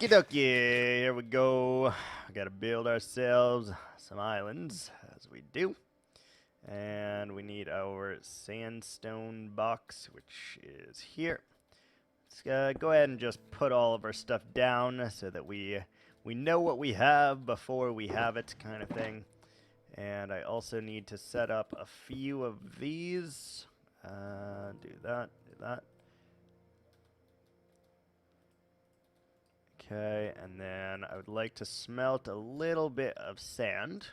Okie dokie, here we go. We gotta build ourselves some islands, as we do. And we need our sandstone box, which is here. Let's go ahead and just put all of our stuff down so that we know what we have before we have it, kind of thing. And I also need to set up a few of these. Do that, do that. Okay, and then I would like to smelt a little bit of sand.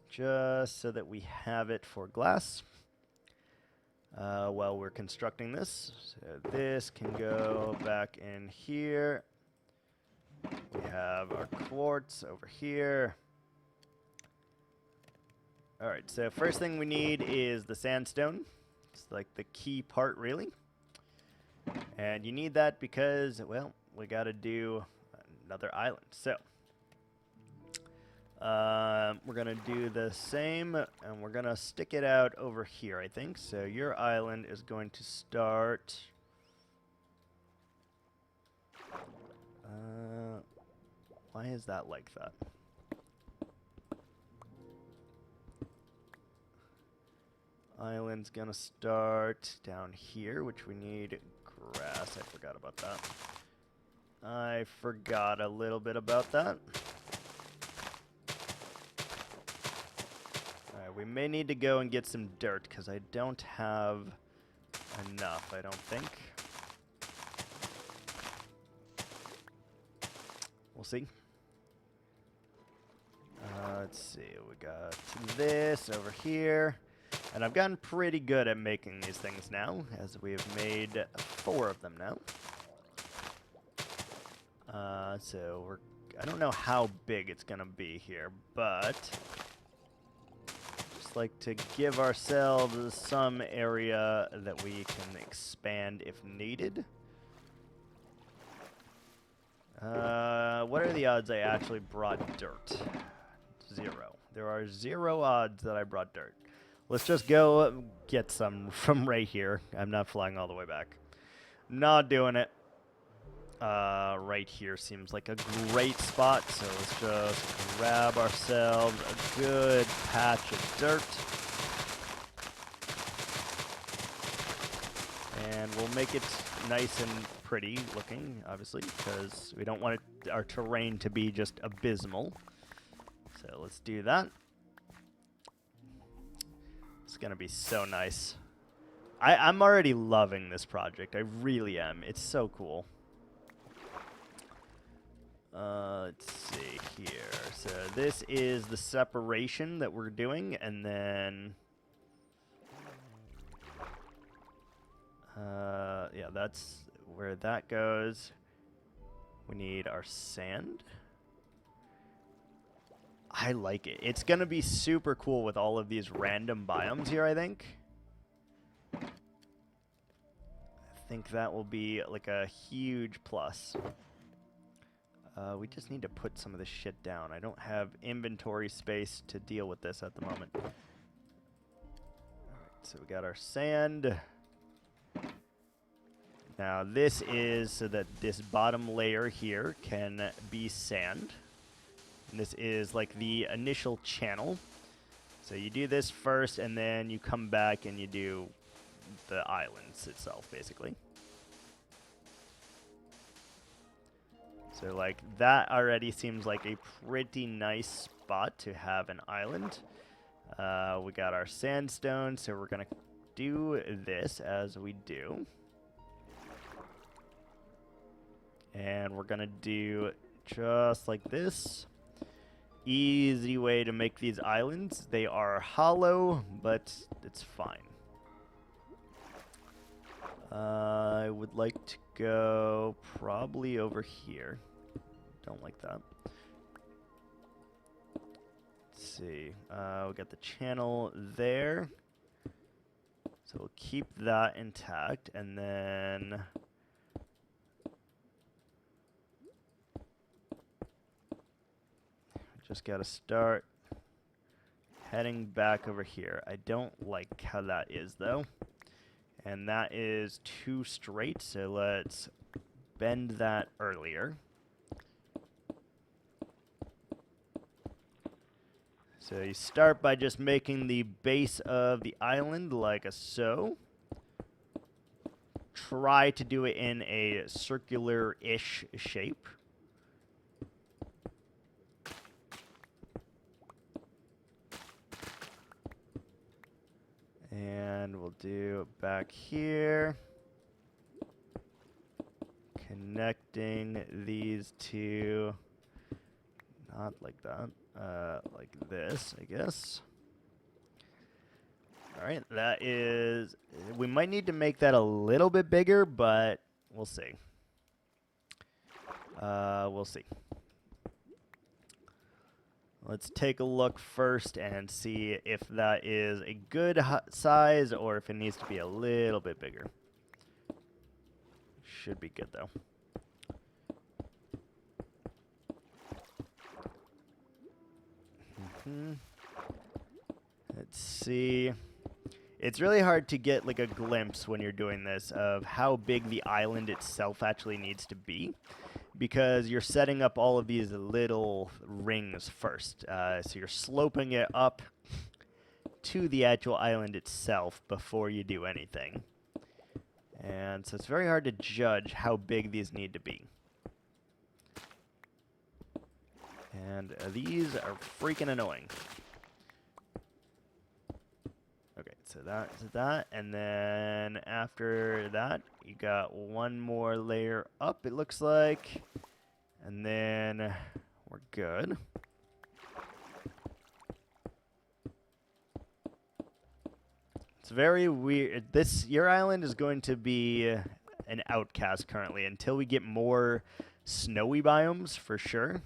Just so that we have it for glass. While we're constructing this. So this can go back in here. We have our quartz over here. Alright, so first thing we need is the sandstone. It's like the key part, really. And you need that because, well, we gotta do another island. So, we're gonna do the same, and we're gonna stick it out over here, I think. So your island is going to start... why is that like that? Island's gonna start down here, which we need grass. I forgot about that. I forgot a little bit about that. Alright, we may need to go and get some dirt, because I don't have enough, I don't think. We'll see. Let's see, we got this over here. And I've gotten pretty good at making these things now, as we have made 4 of them now. So I don't know how big it's gonna be here, but just like to give ourselves some area that we can expand if needed. What are the odds I actually brought dirt? 0. There are 0 odds that I brought dirt. Let's just go get some from right here. I'm not flying all the way back. Not doing it. Right here seems like a great spot, so let's just grab ourselves a good patch of dirt. And we'll make it nice and pretty looking, obviously, because we don't want our terrain to be just abysmal. So let's do that. It's gonna be so nice. I'm already loving this project. I really am. It's so cool. Let's see here. So this is the separation that we're doing, and then yeah, that's where that goes. We need our sand. I like it. It's gonna be super cool with all of these random biomes here, I think. I think that will be like a huge plus. We just need to put some of this shit down. I don't have inventory space to deal with this at the moment. Alright, so we got our sand. Now this is so that this bottom layer here can be sand. And this is like the initial channel. So you do this first, and then you come back and you do the islands itself, basically. So like that already seems like a pretty nice spot to have an island. We got our sandstone, so we're gonna do this as we do. And we're gonna do just like this. Easy way to make these islands. They are hollow, but it's fine. I would like to go probably over here. Don't like that. Let's see. We got the channel there. So we'll keep that intact, and then just got to start heading back over here. I don't like how that is, though. And that is too straight, so let's bend that earlier. So you start by just making the base of the island like so. Try to do it in a circular-ish shape. And we'll do back here. Connecting these two. Not like that. Like this, I guess. All right, that is... We might need to make that a little bit bigger, but we'll see. We'll see. Let's take a look first and see if that is a good size or if it needs to be a little bit bigger. Should be good, though. Let's see. It's really hard to get like a glimpse when you're doing this of how big the island itself actually needs to be, because you're setting up all of these little rings first. So you're sloping it up to the actual island itself before you do anything. And so it's very hard to judge how big these need to be. And these are freaking annoying. Okay, so that's that. And then after that, you got one more layer up, it looks like. And then we're good. It's very weird. Your island is going to be an outcast currently until we get more snowy biomes for sure.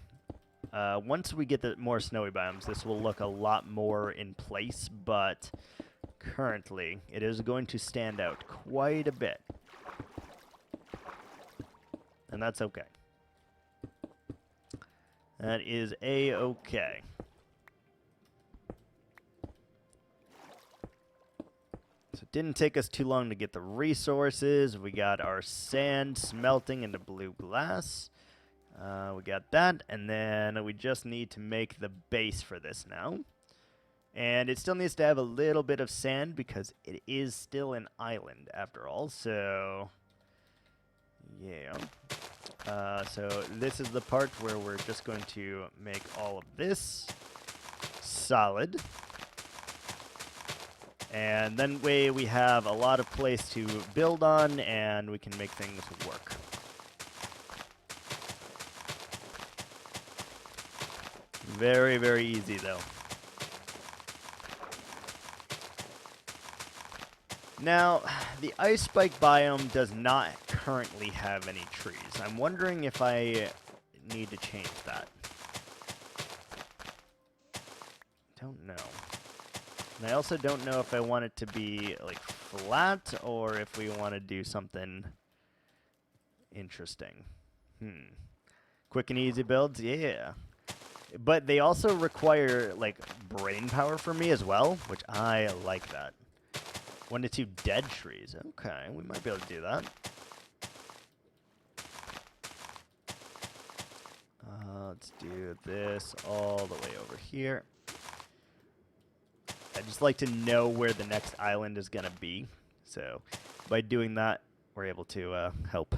Once we get the more snowy biomes, this will look a lot more in place, but currently it is going to stand out quite a bit. And that's okay. That is a-okay. So it didn't take us too long to get the resources. We got our sand smelting into blue glass. We got that, and then we just need to make the base for this now. And it still needs to have a little bit of sand because it is still an island after all, so yeah. So this is the part where we're just going to make all of this solid. And then we have a lot of place to build on, and we can make things work. Very, very easy, though. Now, the ice spike biome does not currently have any trees. I'm wondering if I need to change that. Don't know. And I also don't know if I want it to be, like, flat or if we want to do something interesting. Quick and easy builds? Yeah. But they also require, like, brain power for me as well, which I like that. 1 to 2 dead trees. Okay, we might be able to do that. Let's do this all the way over here. I just like to know where the next island is going to be. So by doing that, we're able to help.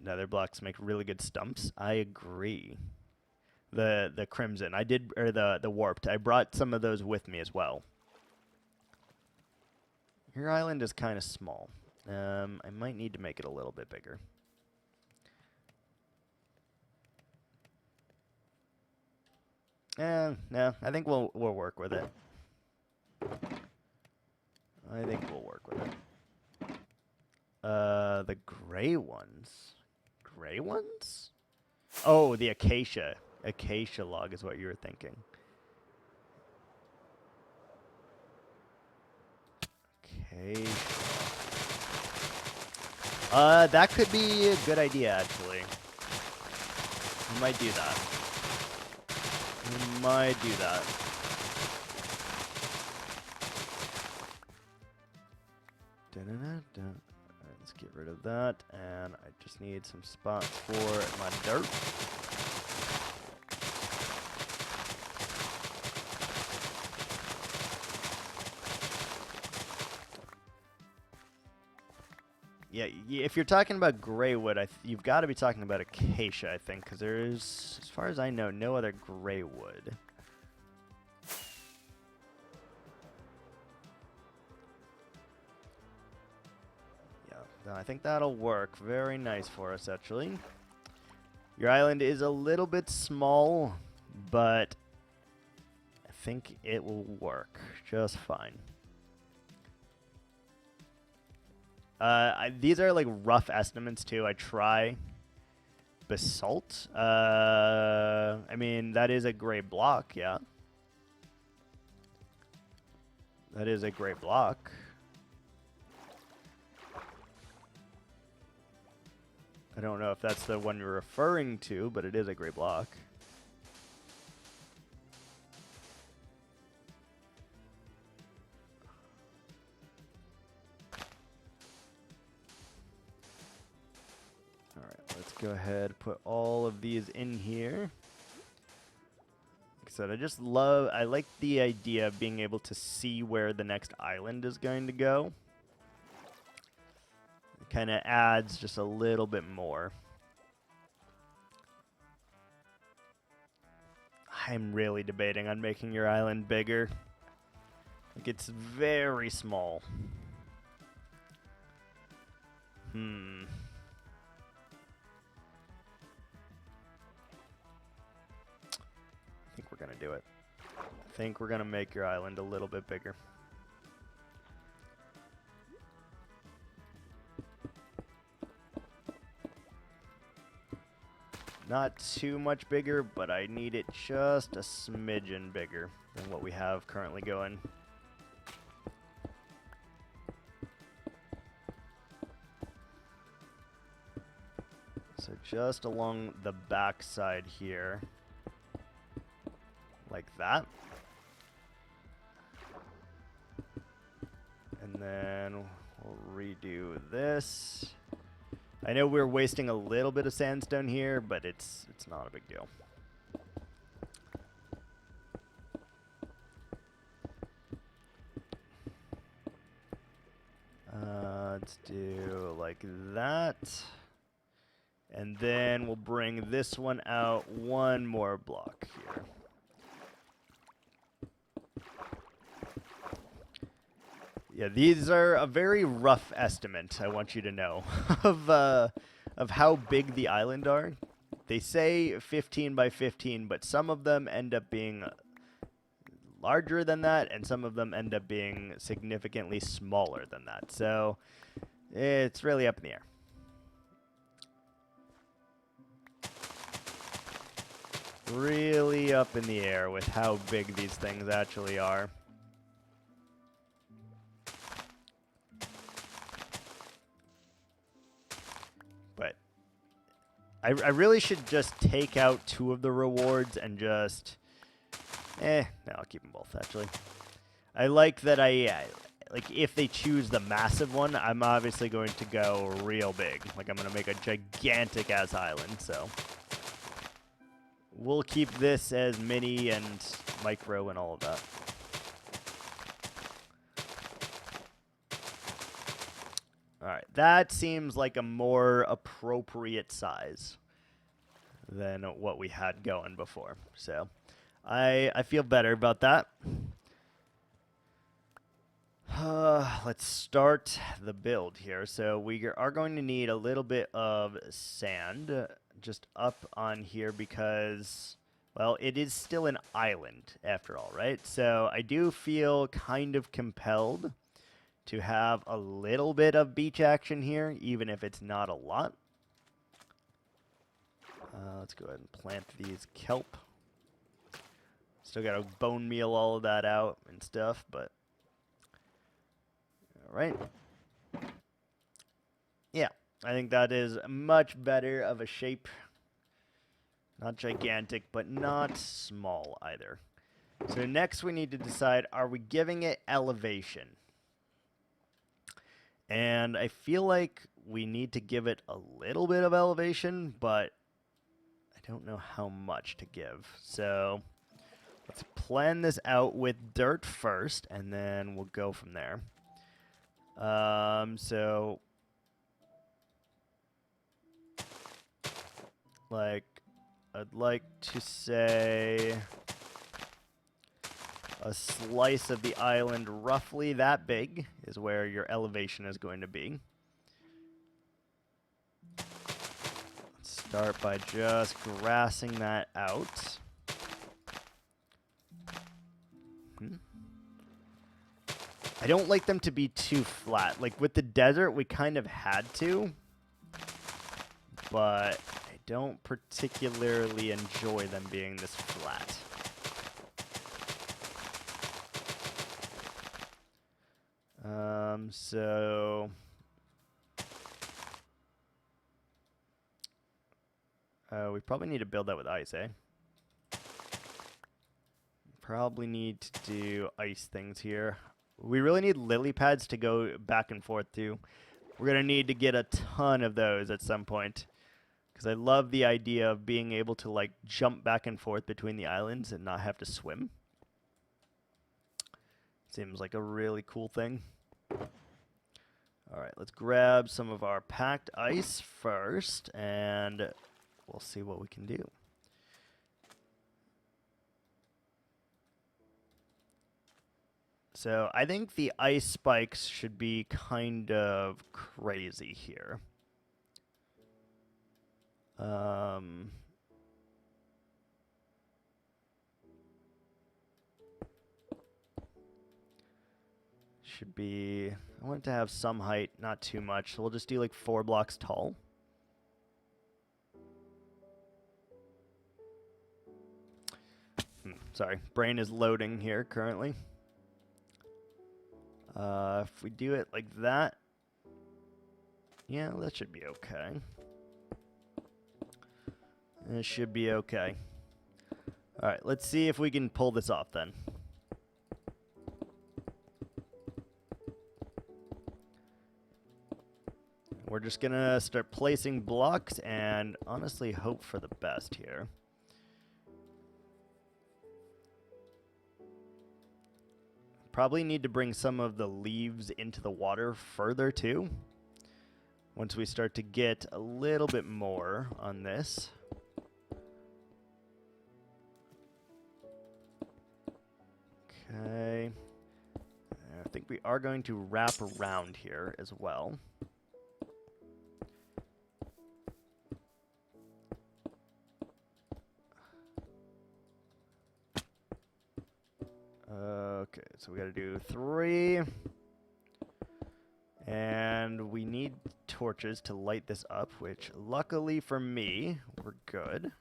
Nether blocks make really good stumps. I agree. The crimson. I did, or the warped. I brought some of those with me as well. Your island is kind of small. I might need to make it a little bit bigger. No, I think we'll work with it. I think we'll work with it. The gray ones. Gray ones? Oh, the acacia. Acacia log is what you were thinking. Acacia. That could be a good idea, actually. We might do that. We might do that. Let's get rid of that, and I just need some spots for my dirt. Yeah, if you're talking about gray wood, you've got to be talking about acacia, I think, because there is, as far as I know, no other gray wood. Yeah, no, I think that'll work very nice for us, actually. Your island is a little bit small, but I think it will work just fine. These are like rough estimates too. I try basalt. I mean, that is a gray block, yeah. That is a gray block. I don't know if that's the one you're referring to, but it is a gray block. Go ahead, put all of these in here. Like I said, I like the idea of being able to see where the next island is going to go. It kind of adds just a little bit more. I'm really debating on making your island bigger. Like, it's very small. I think we're going to do it. I think we're going to make your island a little bit bigger. Not too much bigger, but I need it just a smidgen bigger than what we have currently going. So just along the back side here. Like that. And then we'll redo this. I know we're wasting a little bit of sandstone here, but it's not a big deal. Let's do like that. And then we'll bring this one out one more block here. Yeah, these are a very rough estimate, I want you to know, of how big the island are. They say 15 by 15, but some of them end up being larger than that, and some of them end up being significantly smaller than that. So it's really up in the air. Really up in the air with how big these things actually are. But I really should just take out 2 of the rewards and just... no, I'll keep them both, actually. I like that like, if they choose the massive one, I'm obviously going to go real big. Like, I'm going to make a gigantic-ass island, so... We'll keep this as mini and micro and all of that. Alright, that seems like a more appropriate size than what we had going before. So, I feel better about that. Let's start the build here. So we are going to need a little bit of sand just up on here because, well, it is still an island after all, right? So I do feel kind of compelled to have a little bit of beach action here, even if it's not a lot. Let's go ahead and plant these kelp. Still got to bone meal all of that out and stuff, but... Right. Yeah, I think that is much better of a shape. Not gigantic, but not small either. So next we need to decide, are we giving it elevation? And I feel like we need to give it a little bit of elevation, but I don't know how much to give. So let's plan this out with dirt first, and then we'll go from there. So like, I'd like to say a slice of the island roughly that big is where your elevation is going to be. Let's start by just grassing that out. I don't like them to be too flat. Like with the desert, we kind of had to, but I don't particularly enjoy them being this flat. So we probably need to build that with ice, eh? Probably need to do ice things here. We really need lily pads to go back and forth too. We're going to need to get a ton of those at some point, because I love the idea of being able to like jump back and forth between the islands and not have to swim. Seems like a really cool thing. All right, let's grab some of our packed ice first, and we'll see what we can do. So I think the ice spikes should be kind of crazy here. Should be, I want it to have some height, not too much. So we'll just do like 4 blocks tall. Sorry, brain is loading here currently. If we do it like that, yeah, that should be okay. It should be okay. All right, let's see if we can pull this off then. We're just gonna start placing blocks and honestly hope for the best here. Probably need to bring some of the leaves into the water further too, once we start to get a little bit more on this. Okay. I think we are going to wrap around here as well. Okay, so we got to do 3. And we need torches to light this up, which luckily for me, we're good.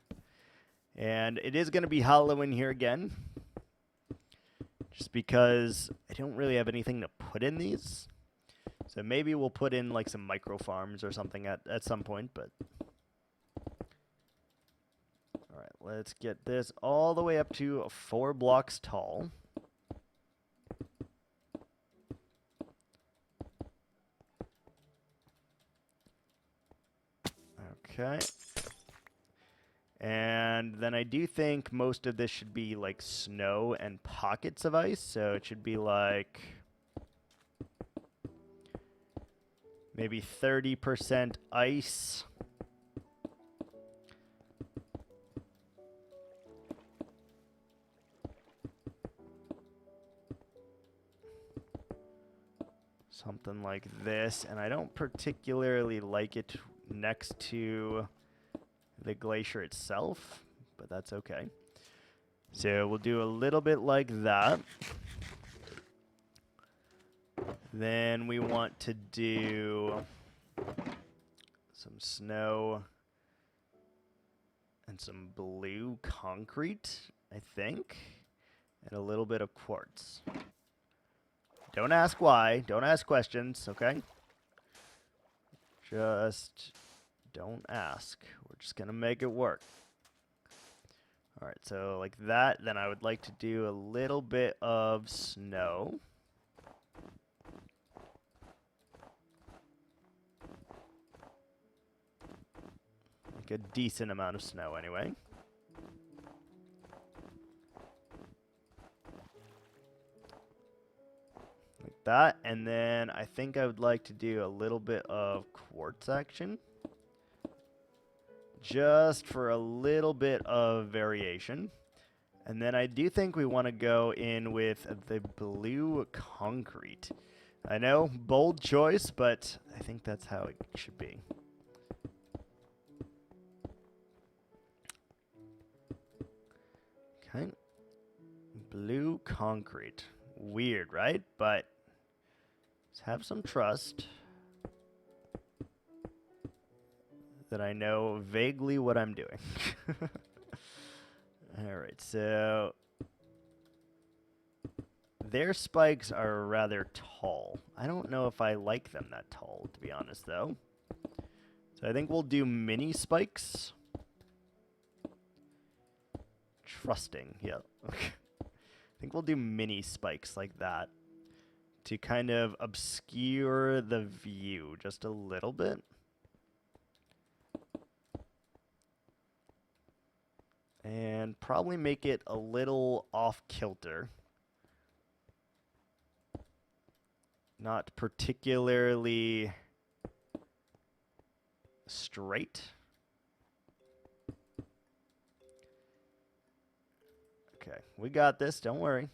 And it is going to be hollow in here again, just because I don't really have anything to put in these. So maybe we'll put in like some micro farms or something at some point, but... All right, let's get this all the way up to 4 blocks tall. Okay. And then I do think most of this should be like snow and pockets of ice. So it should be like maybe 30% ice. Something like this. And I don't particularly like it next to the glacier itself, but that's okay. So we'll do a little bit like that. Then we want to do some snow and some blue concrete, I think, and a little bit of quartz. Don't ask why. Don't ask questions, okay? Just don't ask. We're just going to make it work. All right, so like that. Then I would like to do a little bit of snow. a decent amount of snow anyway. Like that. And then I think I would like to do a little bit of quartz action. Just for a little bit of variation. And then I do think we want to go in with the blue concrete. I know, bold choice, but I think that's how it should be. Okay. Blue concrete. Weird, right? But let's have some trust that I know vaguely what I'm doing. All right, so their spikes are rather tall. I don't know if I like them that tall, to be honest, though. So I think we'll do mini spikes. Trusting, yeah. I think we'll do mini spikes like that to kind of obscure the view just a little bit. And probably make it a little off-kilter. Not particularly straight. Okay, we got this, don't worry.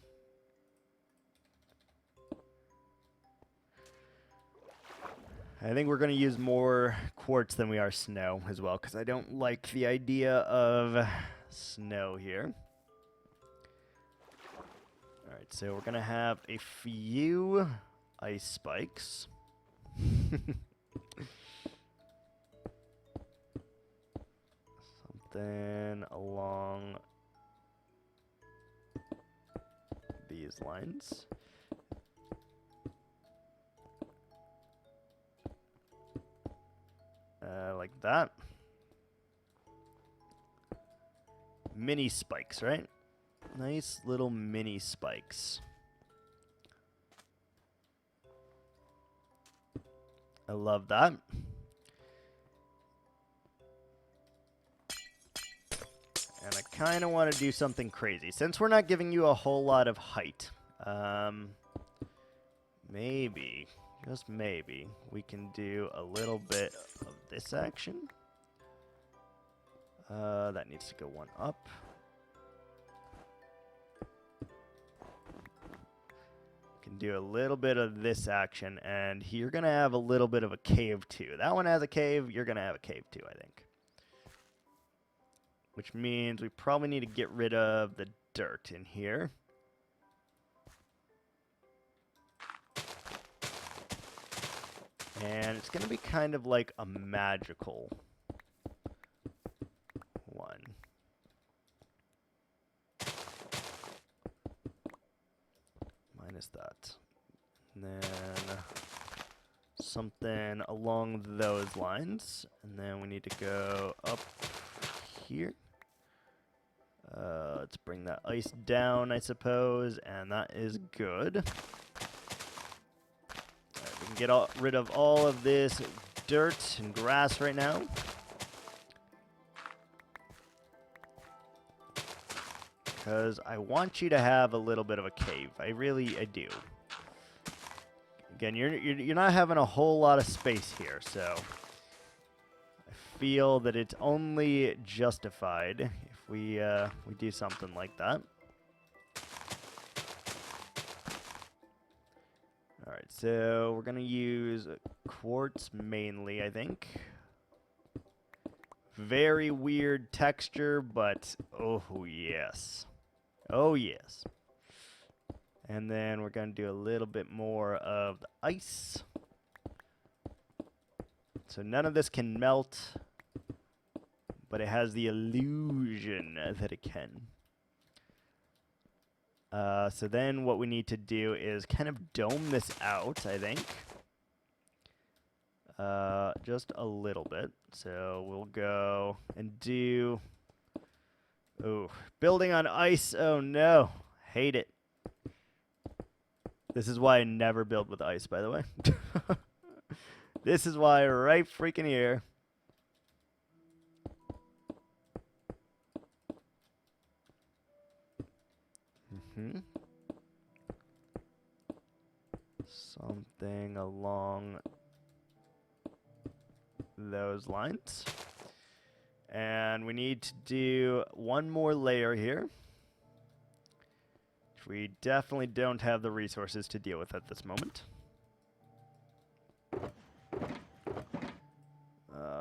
I think we're going to use more quartz than we are snow as well, because I don't like the idea of snow here. All right, so we're going to have a few ice spikes. Something along these lines. Like that. Mini spikes, right? Nice little mini spikes. I love that. And I kind of want to do something crazy. Since we're not giving you a whole lot of height, maybe, just maybe, we can do a little bit of this action. That needs to go one up. Can do a little bit of this action, and you're going to have a little bit of a cave too. That one has a cave, you're going to have a cave too, I think. Which means we probably need to get rid of the dirt in here. And it's going to be kind of like a magical one. Minus that. And then something along those lines. And then we need to go up here. Let's bring that ice down, I suppose. And that is good. We can get rid of all of this dirt and grass right now. Because I want you to have a little bit of a cave. I do. Again, you're not having a whole lot of space here, so I feel that it's only justified if we do something like that. All right, so we're gonna use quartz mainly, I think. Very weird texture, but oh yes. Oh yes. And then we're gonna do a little bit more of the ice. So none of this can melt, but it has the illusion that it can. So then what we need to do is kind of dome this out, I think. Just a little bit. So we'll go and do... Oh, building on ice. Oh no. Hate it. This is why I never build with ice, by the way. This is why right freaking here. Something along those lines. And we need to do one more layer here, which we definitely don't have the resources to deal with at this moment.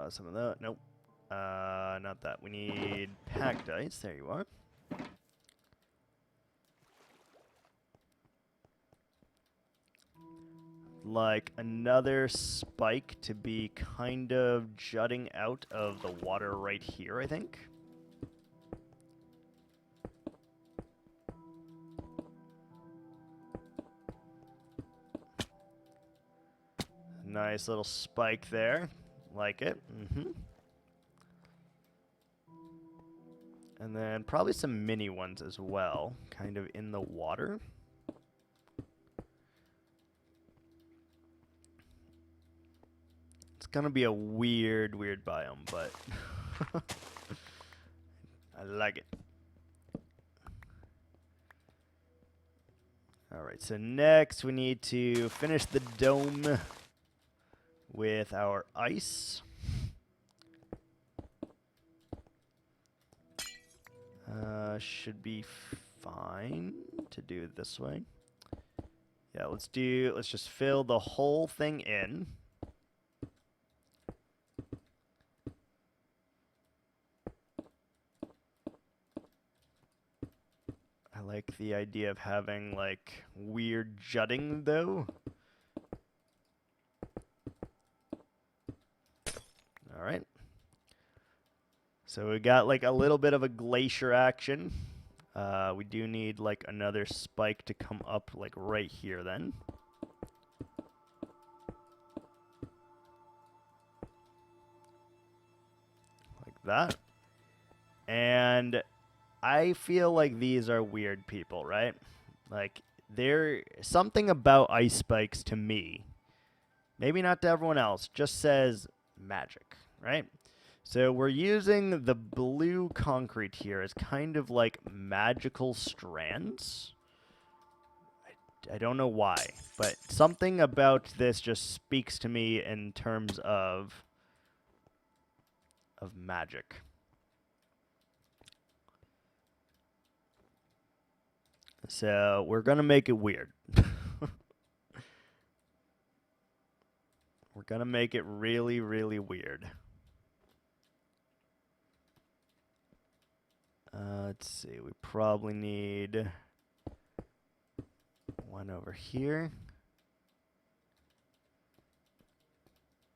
Some of that, nope. Not that. We need packed ice. There you are. Like another spike to be kind of jutting out of the water right here, I think. Nice little spike there. Like it. And then probably some mini ones as well, kind of in the water. It's gonna be a weird biome, but I like it. Alright, so next we need to finish the dome with our ice. Should be fine to do it this way. Yeah, let's just fill the whole thing in. I like the idea of having like weird jutting though. All right. So we got like a little bit of a glacier action. We do need like another spike to come up like right here then. Like that. And I feel like these are weird people, right? Like they're something about ice spikes to me, maybe not to everyone else, just says magic, right? So we're using the blue concrete here as kind of like magical strands. I don't know why, but something about this just speaks to me in terms of magic. So we're going to make it weird. We're going to make it really, really weird. Let's see, we probably need one over here.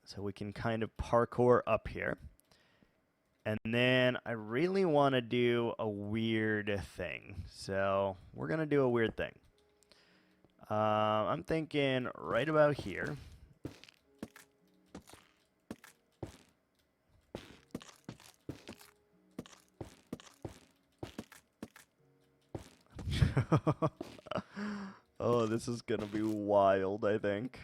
So we can kind of parkour up here. And then I really want to do a weird thing. So we're going to do a weird thing. I'm thinking right about here. Oh, this is gonna be wild, I think.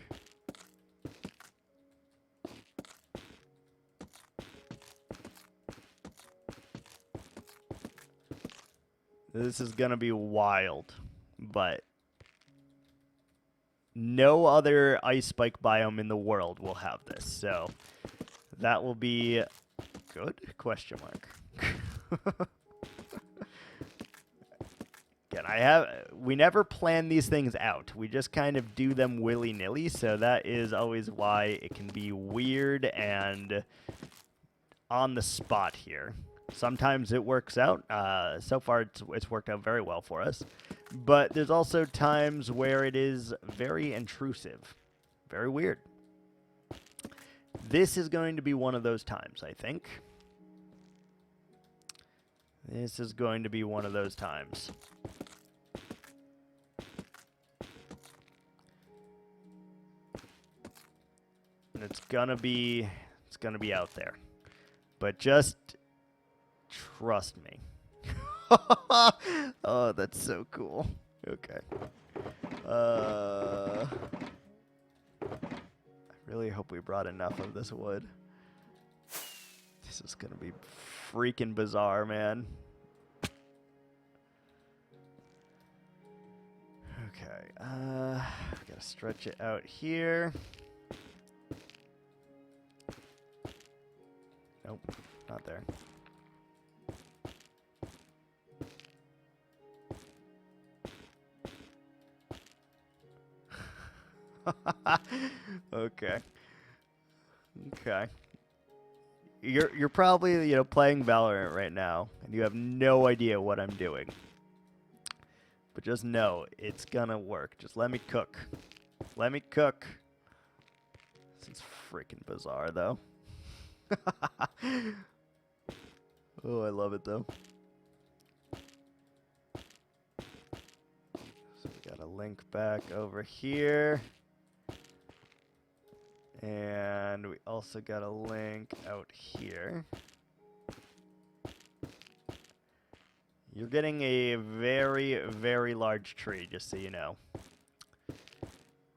This is gonna be wild, but no other ice spike biome in the world will have this, so that will be good? Question mark. Again, we never plan these things out. We just kind of do them willy-nilly, so that is always why it can be weird and on the spot here. Sometimes it works out. So far, it's worked out very well for us. But there's also times where it is very intrusive. Very weird. This is going to be one of those times, I think. This is going to be one of those times. And it's gonna be out there. But just trust me. Oh, that's so cool. Okay. I really hope we brought enough of this wood. This is gonna be freaking bizarre, man. Gotta stretch it out here. Nope, not there. Okay. Okay. You're probably, playing Valorant right now, and you have no idea what I'm doing. But just know, it's gonna work. Just let me cook. Let me cook. This is freaking bizarre, though. Oh, I love it, though. So we got a link back over here. And we also got a link out here. You're getting a very, very large tree, just so you know.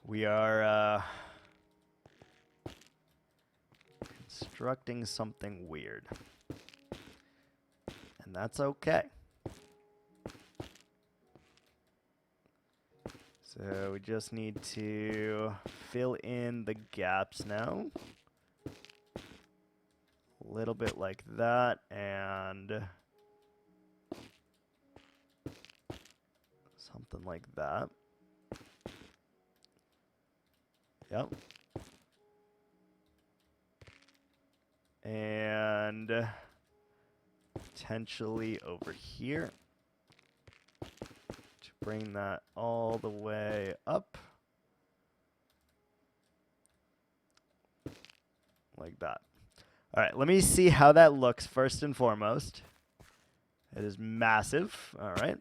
We are constructing something weird. And that's okay. So we just need to fill in the gaps now. A little bit like that, and something like that. Yep. And potentially over here to bring that all the way up. Like that. All right, let me see how that looks first and foremost. It is massive. All right.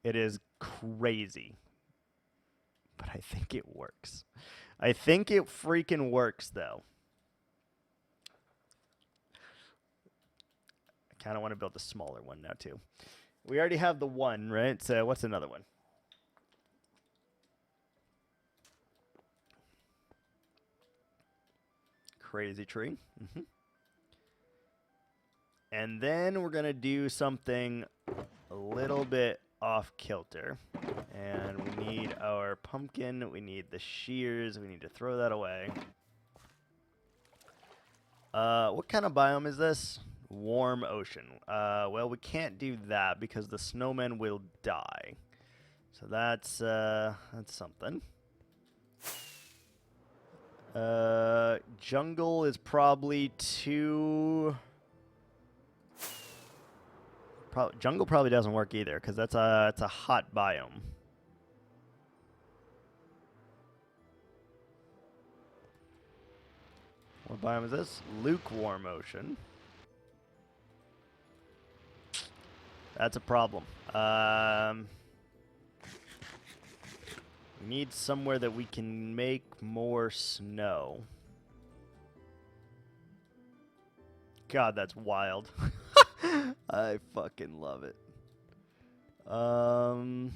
It is crazy. But I think it works. I think it freaking works, though. I kind of want to build a smaller one now, too. We already have the one, right? So what's another one? Crazy tree. Mm-hmm. And then we're going to do something a little bit off kilter. And we need our pumpkin. We need the shears. We need to throw that away. What kind of biome is this? Warm ocean. Well, we can't do that because the snowmen will die. So that's something. Jungle is probably too... jungle probably doesn't work either because it's a hot biome. What biome is this? Lukewarm ocean. That's a problem. We need somewhere that we can make more snow. God, that's wild. I fucking love it. Trying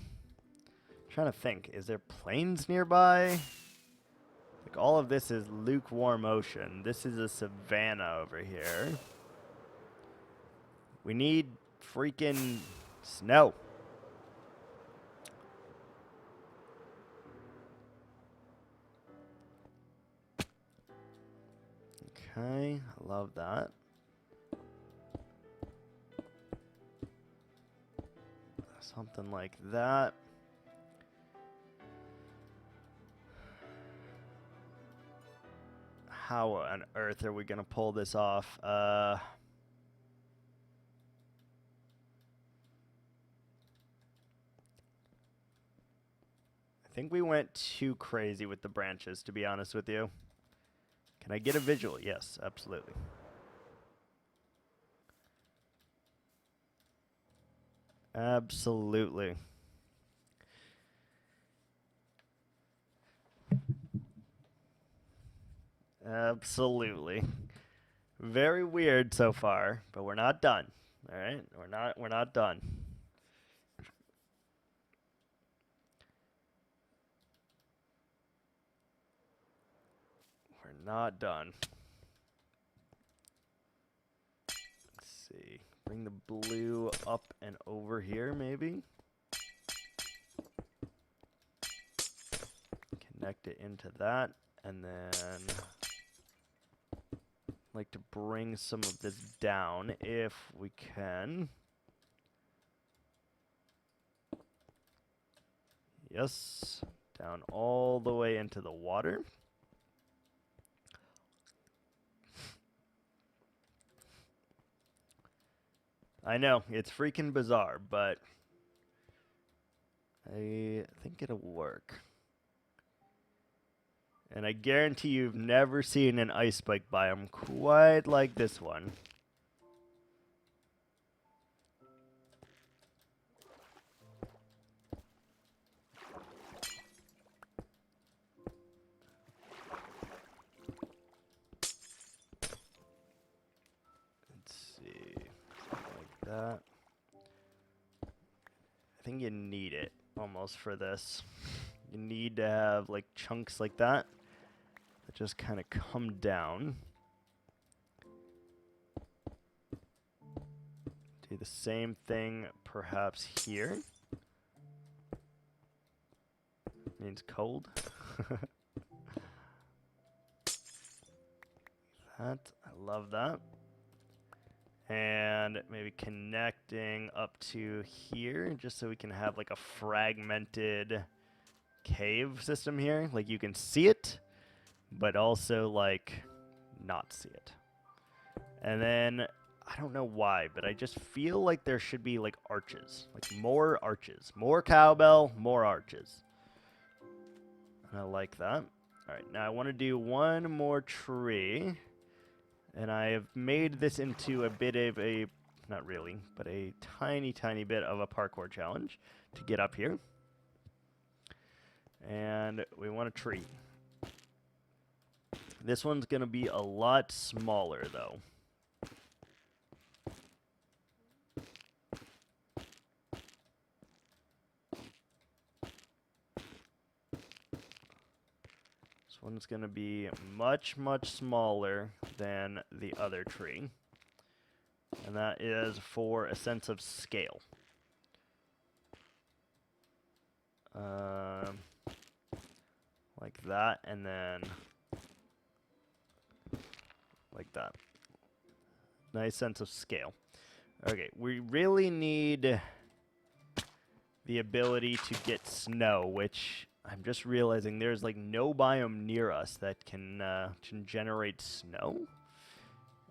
to think. Is there plains nearby? Like, all of this is lukewarm ocean. This is a savanna over here. We need freaking snow. Okay, I love that. Something like that. How on earth are we going to pull this off? I think we went too crazy with the branches, to be honest with you. Can I get a visual? Yes, absolutely. Absolutely. Absolutely. Very weird so far, but we're not done. All right? We're not done. We're not done. Let's see. Bring the blue up and over here, maybe. Connect it into that, and then like to bring some of this down if we can. Yes, down all the way into the water. I know, it's freaking bizarre, but I think it'll work. And I guarantee you've never seen an ice spike biome quite like this one. Let's see, like that. I think you need it almost for this. You need to have like chunks like that that just kind of come down. Do the same thing perhaps here. Means cold. That, I love that. And maybe connecting up to here just so we can have like a fragmented cave system here. Like you can see it, but also like not see it. And then I don't know why, but I just feel like there should be like arches, like more arches, more cowbell, more arches. And I like that. All right, now I want to do one more tree. And I have made this into a bit of a, not really, but a tiny, tiny bit of a parkour challenge to get up here. And we want a tree. This one's going to be a lot smaller, though. This one's going to be much, much smaller than the other tree. And that is for a sense of scale. Like that, and then like that. Nice sense of scale. Okay, we really need the ability to get snow, which I'm just realizing there's like no biome near us that can generate snow.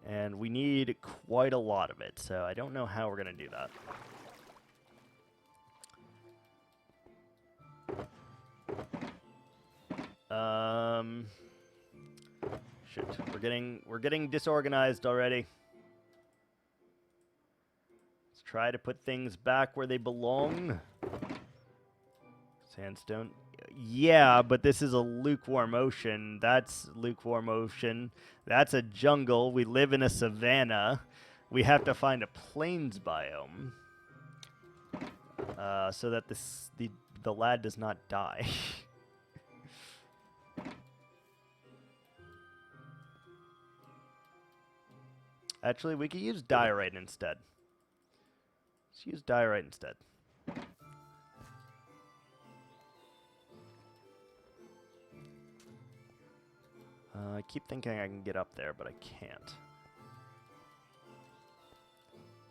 And we need quite a lot of it, so I don't know how we're going to do that. Shit, we're getting disorganized already. Let's try to put things back where they belong. Sandstone. Yeah, but this is a lukewarm ocean. That's lukewarm ocean. That's a jungle. We live in a savanna. We have to find a plains biome. So that the lad does not die. Actually, we could use diorite instead. Let's use diorite instead. I keep thinking I can get up there, but I can't.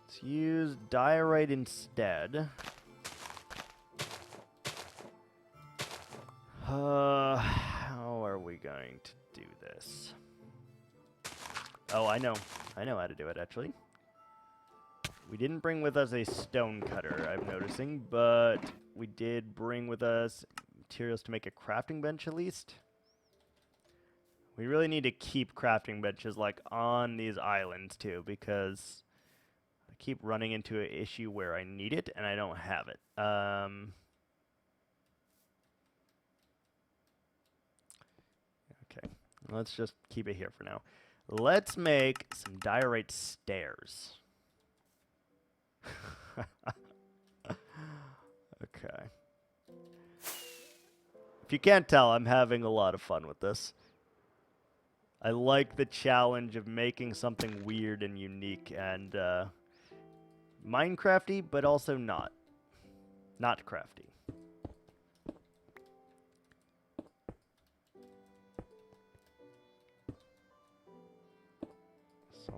Let's use diorite instead. How are we going to do this? Oh, I know. I know how to do it, actually. We didn't bring with us a stone cutter, I'm noticing, but we did bring with us materials to make a crafting bench, at least. We really need to keep crafting benches, like, on these islands, too, because I keep running into an issue where I need it, and I don't have it. Okay, let's just keep it here for now. Let's make some diorite stairs. Okay. If you can't tell, I'm having a lot of fun with this. I like the challenge of making something weird and unique and Minecrafty, but also not. Not crafty.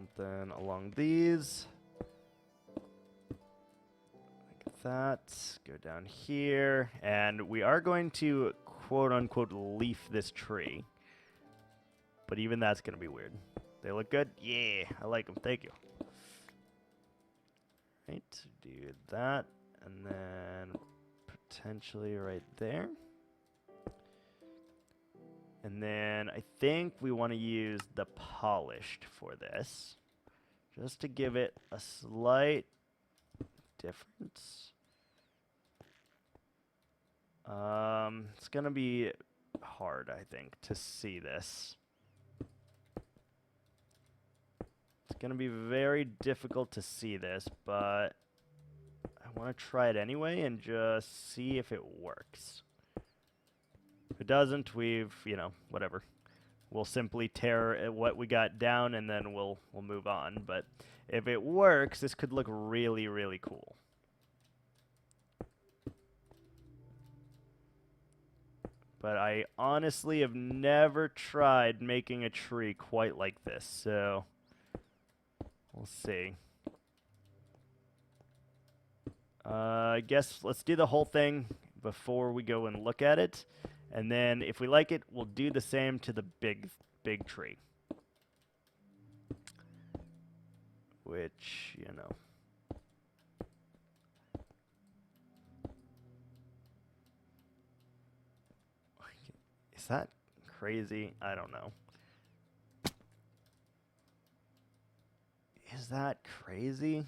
something along these. Like that. Go down here. And we are going to quote-unquote leaf this tree. But even that's going to be weird. They look good? Yeah, I like them. Thank you. Right, do that. And then potentially right there. And then I think we want to use the polished for this. Just to give it a slight difference. It's going to be hard, I think, to see this. It's going to be very difficult to see this, but I want to try it anyway and just see if it works. If it doesn't, whatever. We'll simply tear what we got down and then we'll move on. But if it works, this could look really, really cool. But I honestly have never tried making a tree quite like this, so we'll see. I guess let's do the whole thing before we go and look at it. And then if we like it, we'll do the same to the big tree. Which, Is that crazy? I don't know. Is that crazy?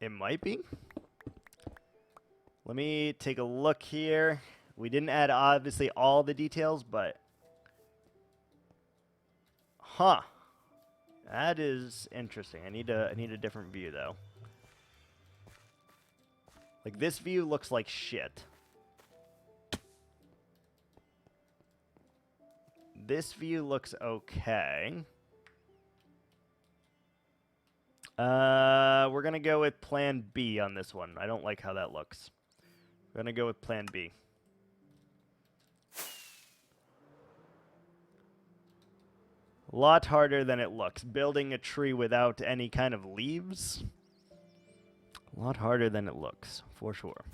It might be. Let me take a look here. We didn't add, obviously, all the details, but... Huh. That is interesting. I need a different view, though. Like, this view looks like shit. This view looks okay. We're going to go with plan B on this one. I don't like how that looks. We're going to go with plan B. A lot harder than it looks. Building a tree without any kind of leaves. A lot harder than it looks, for sure.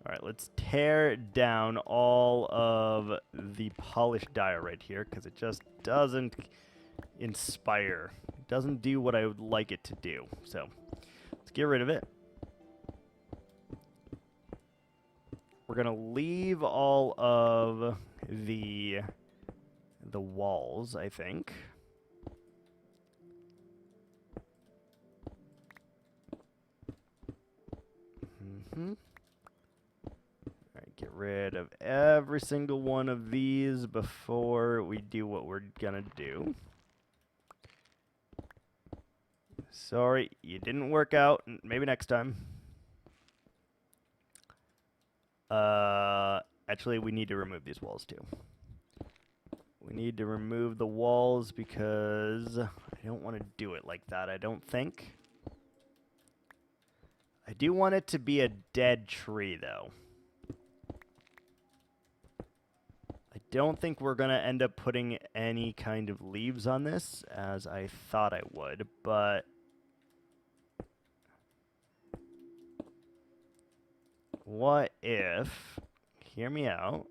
Alright, let's tear down all of the polished diorite here, because it just doesn't inspire. It doesn't do what I would like it to do. So, let's get rid of it. We're going to leave all of the walls, I think. Alright, get rid of every single one of these before we do what we're gonna do. Sorry, you didn't work out. Maybe next time. Actually, we need to remove these walls too. We need to remove the walls because I don't want to do it like that, I don't think. I do want it to be a dead tree, though. I don't think we're going to end up putting any kind of leaves on this, as I thought I would, but... What if... Hear me out.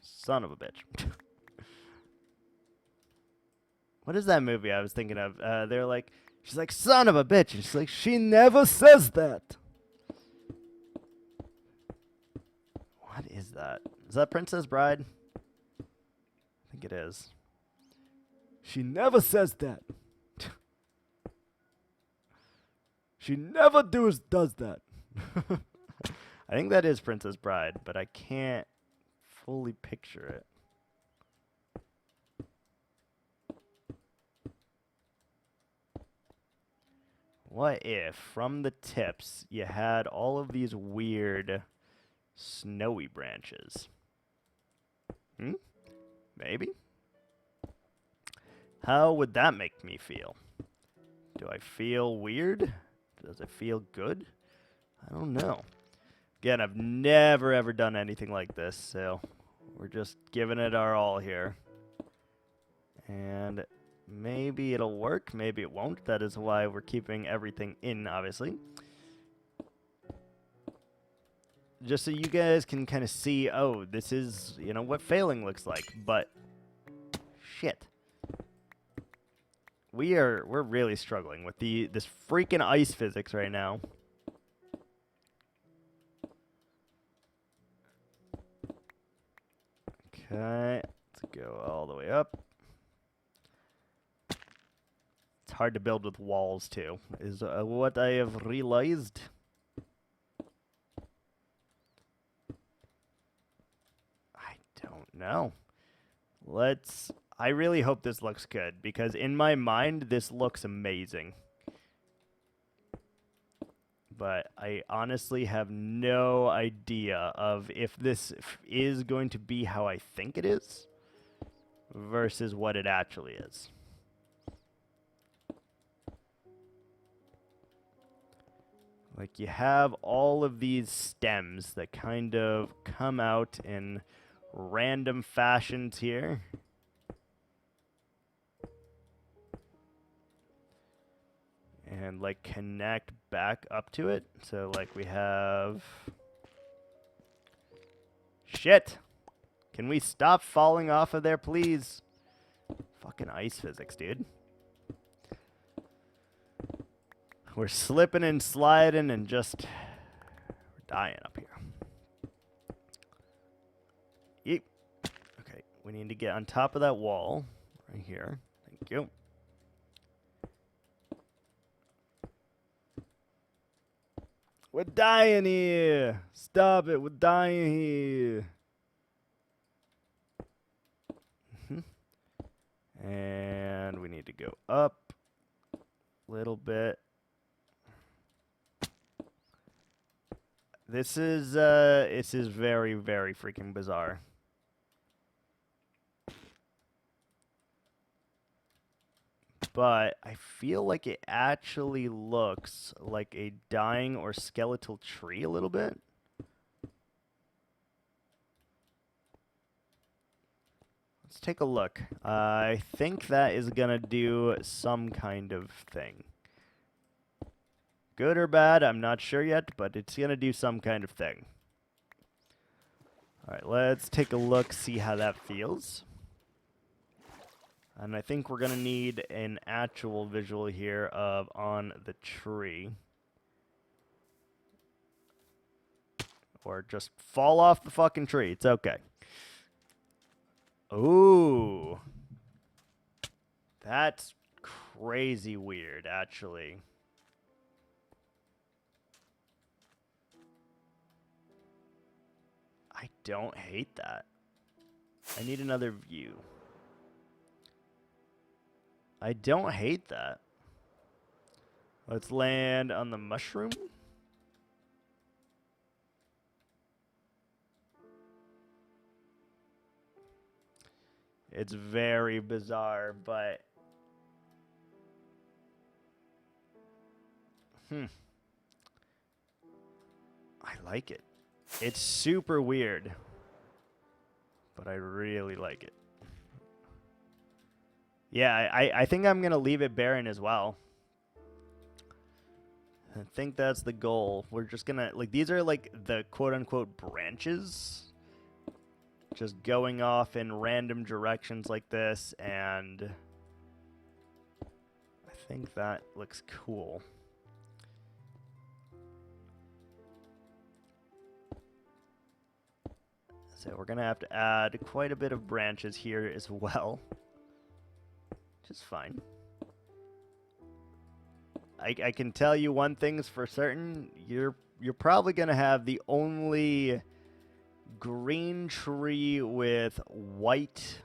Son of a bitch. What is that movie I was thinking of? They're like, she's like, son of a bitch. And she's like, she never says that. What is that? Is that Princess Bride? I think it is. She never says that. She never does that. I think that is Princess Bride, but I can't fully picture it. What if, from the tips, you had all of these weird snowy branches? Maybe? How would that make me feel? Do I feel weird? Does it feel good? I don't know. Again, I've never ever done anything like this, so we're just giving it our all here. And maybe it'll work, maybe it won't. That is why we're keeping everything in, obviously. Just so you guys can kind of see, oh, this is, you know, what failing looks like. But, shit. We're really struggling with this freaking ice physics right now. Okay, let's go all the way up. It's hard to build with walls, too, is what I have realized. I don't know. I really hope this looks good, because in my mind, this looks amazing. But I honestly have no idea of if this is going to be how I think it is versus what it actually is. Like, you have all of these stems that kind of come out in random fashions here. And, like, connect back up to it. So, like, we have... Shit! Can we stop falling off of there, please? Fucking ice physics, dude. We're slipping and sliding and just... We're dying up here. Yeep. Okay, we need to get on top of that wall. Right here. Thank you. We're dying here. Stop it. We're dying here. And we need to go up a little bit. This is very, very freaking bizarre. But I feel like it actually looks like a dying or skeletal tree a little bit. Let's take a look. I think that is going to do some kind of thing. Good or bad, I'm not sure yet, but it's going to do some kind of thing. All right, let's take a look, see how that feels. And I think we're going to need an actual visual here of on the tree. Or just fall off the fucking tree. It's okay. Ooh. That's crazy weird, actually. I don't hate that. I need another view. I don't hate that. Let's land on the mushroom. It's very bizarre, but... I like it. It's super weird, but I really like it. Yeah, I think I'm going to leave it barren as well. I think that's the goal. We're just going to, like, these are like the quote-unquote branches. Just going off in random directions like this, and I think that looks cool. So we're going to have to add quite a bit of branches here as well. Which is fine. I can tell you one thing's for certain. You're probably going to have the only green tree with white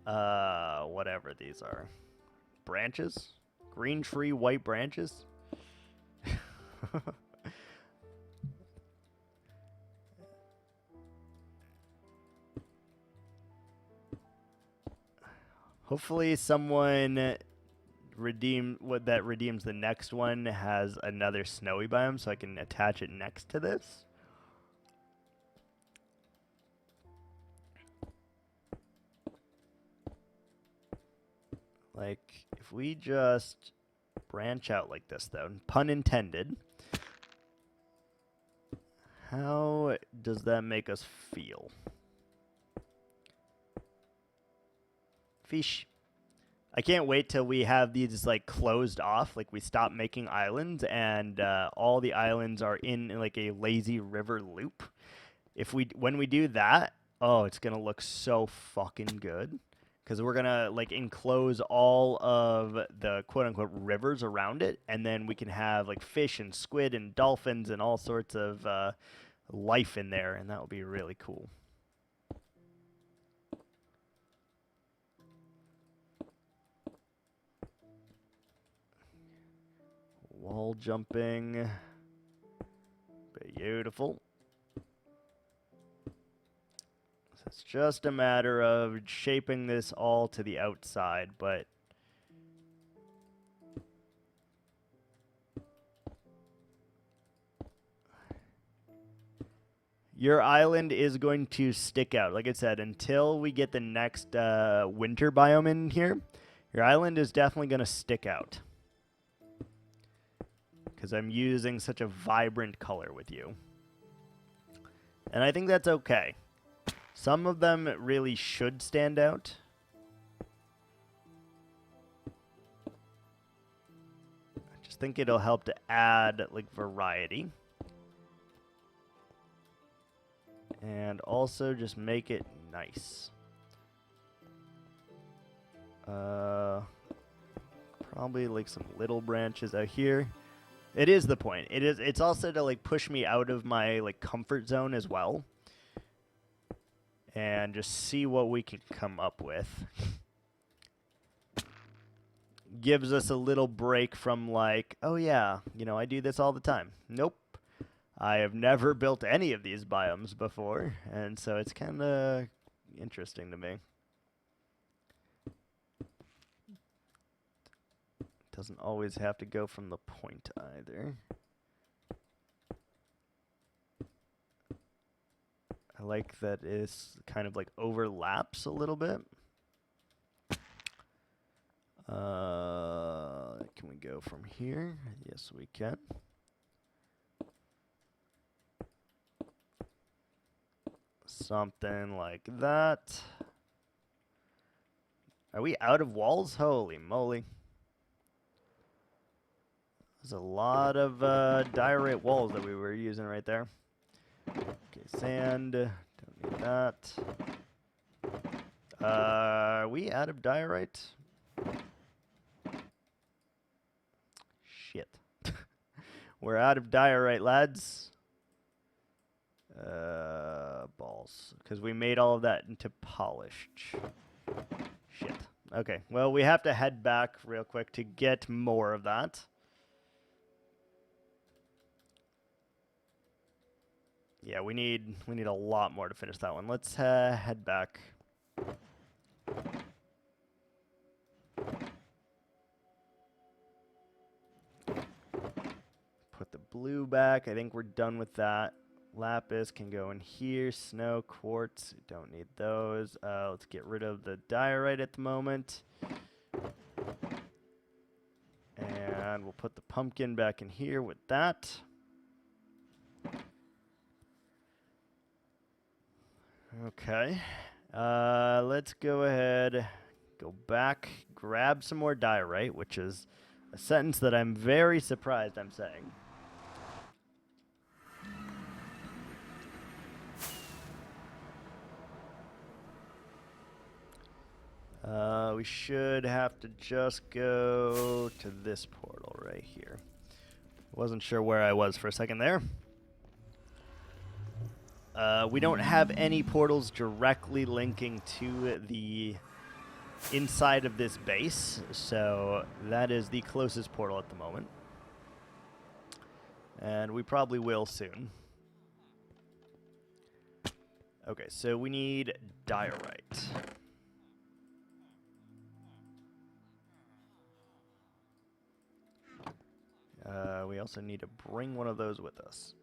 whatever these are. Branches? Green tree, white branches? Hopefully someone redeems the next one has another snowy biome so I can attach it next to this. Like, if we just branch out like this, though, pun intended, how does that make us feel? Fish. I can't wait till we have these like closed off, like we stop making islands and all the islands are in like a lazy river loop. When we do that, oh, it's gonna look so fucking good. Because we're gonna like enclose all of the quote unquote rivers around it, and then we can have like fish and squid and dolphins and all sorts of life in there, and that will be really cool. Wall jumping. Beautiful. It's just a matter of shaping this all to the outside, but your island is going to stick out. Like I said, until we get the next winter biome in here, your island is definitely going to stick out. Because I'm using such a vibrant color with you. And I think that's okay. Some of them really should stand out. I just think it'll help to add like variety. And also just make it nice. Probably like some little branches out here. It is the point. It's also to like push me out of my like comfort zone as well. And just see what we can come up with. Gives us a little break from like, oh yeah, you know, I do this all the time. Nope. I have never built any of these biomes before, and so it's kind of interesting to me. Doesn't always have to go from the point either. I like that it kind of like overlaps a little bit. Can we go from here? Yes, we can. Something like that. Are we out of walls? Holy moly. There's a lot of diorite walls that we were using right there. Okay, sand. Don't need that. Are we out of diorite? Shit. We're out of diorite, lads. Balls. Because we made all of that into polished. Shit. Okay, well, we have to head back real quick to get more of that. Yeah, we need a lot more to finish that one. Let's head back. Put the blue back. I think we're done with that. Lapis can go in here. Snow, quartz, don't need those. Let's get rid of the diorite at the moment. And we'll put the pumpkin back in here with that. Okay. Let's go ahead, go back, grab some more diorite, which is a sentence that I'm very surprised I'm saying. We should have to just go to this portal right here. Wasn't sure where I was for a second there. We don't have any portals directly linking to the inside of this base, so that is the closest portal at the moment. And we probably will soon. Okay, so we need diorite. We also need to bring one of those with us.